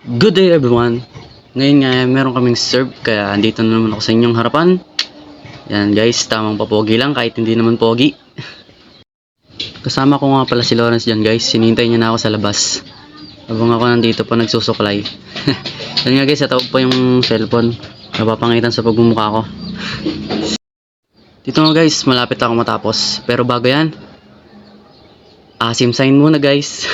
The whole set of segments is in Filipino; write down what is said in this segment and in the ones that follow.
Good day everyone. Ngayon nga meron kaming serve kaya andito na naman ako sa inyong harapan. Yan guys, tamang papogi lang kahit hindi naman pogi. Kasama ko nga pala si Lawrence dyan guys. Sinintay niya na ako sa labas habang ako nandito pa nagsusuklay. Yan nga guys, tawag pa yung cellphone. Napapangitan sa pagmumukha ko. Dito nga guys, malapit ako matapos. Pero bago yan, asim sign muna guys.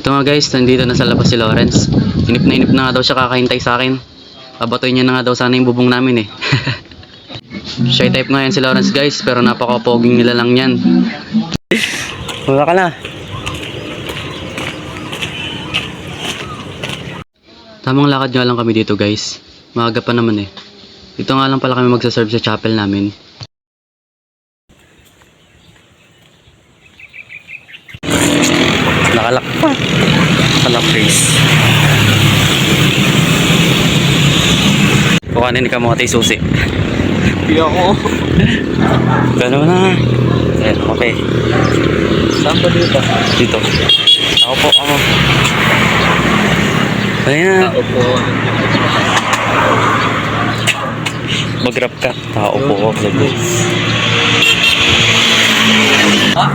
Ito nga guys, nandito na sa labas si Lawrence. Inip na nga daw siya kakahintay sa akin. Babatoy niya na nga daw sana yung bubong namin eh. Shy type nga yan si Lawrence guys, pero napaka-poging nila lang yan. Wala ka na. Tamang lakad nga lang kami dito guys. Maaga pa naman eh. Dito nga lang pala kami magsaserve sa chapel namin. Nakalak pa. Nakalak face. Kukanin ka mga tayo susi. Hindi ako. Gano'n na. Ayan, okay. Saan ba dito? Dito. Ako po, ako. Ayan na. Tao po. Mag-grab ka. Tao po ako. Ha?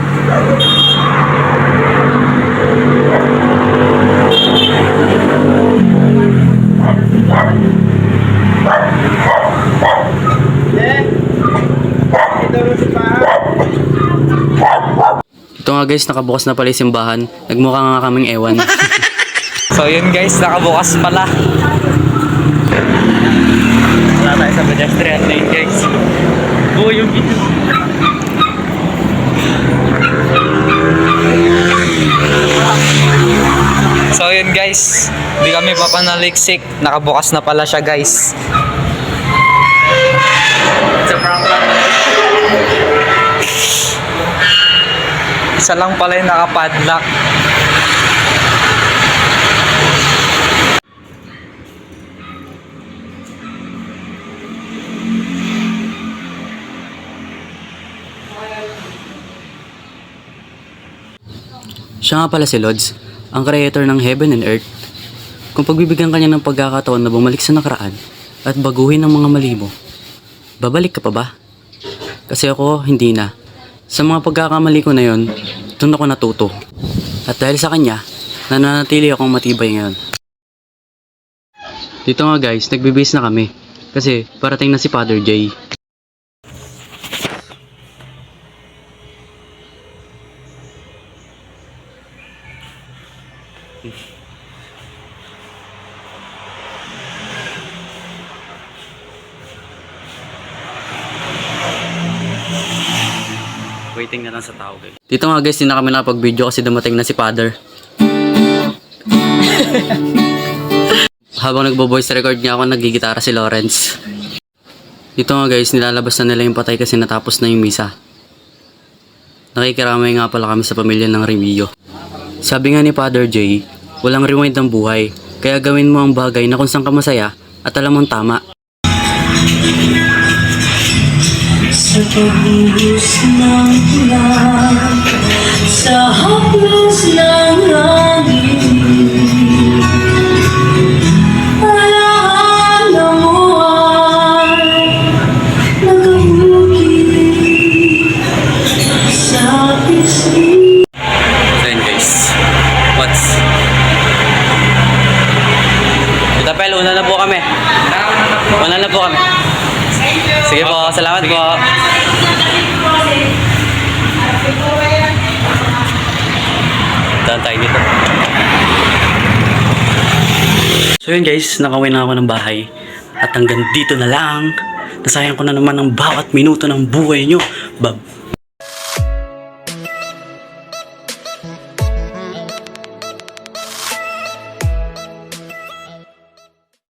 Ito nga guys, nakabukas na pala yung simbahan. Nagmukha nga kaming ewan. So yun guys, nakabukas pala. Wala tayo sa pedestrian lane guys. Oo, yung video. So yun guys, hindi kami papanaliksik. Nakabukas na pala siya guys. It's a prank lang. Isa lang pala yung nakapadlock. Siya nga pala si Lods, ang creator ng heaven and earth. Kung pagbibigyan kanya ng pagkakataon na bumalik sa nakaraan at baguhin ang mga mali mo, babalik ka pa ba? Kasi ako, hindi na. Sa mga pagkakamali ko na yon, doon ako natuto. At dahil sa kanya, nananatili akong matibay ngayon. Dito nga guys, nagbibis na kami. Kasi parating na si Father Jay. Waiting na lang sa tao guys. Dito nga guys, hindi na kami nakapag-video kasi dumating na si Father. Habang nagbo-voice record niya ako, nagigitara si Lawrence. Dito nga guys, nilalabas na nila yung patay kasi natapos na yung misa. Nakikiramay nga pala kami sa pamilya ng Remillo. Sabi nga ni Father Jay, walang rewind ng buhay. Kaya gawin mo ang bagay na kung saan ka masaya at alam mong tama. Sa pagbuhos ng ulan, sa haplos ng hangin, alaala mo ay nagahulog sa pisngi. Then guys, what's? Tapel, una na po kami. Una na po kami. Sige po, salamat po. Daan tayo dito. So yun guys, nakauwi na ako ng bahay. At hanggang dito na lang. Nasayang ko na naman ang bawat minuto ng buhay nyo.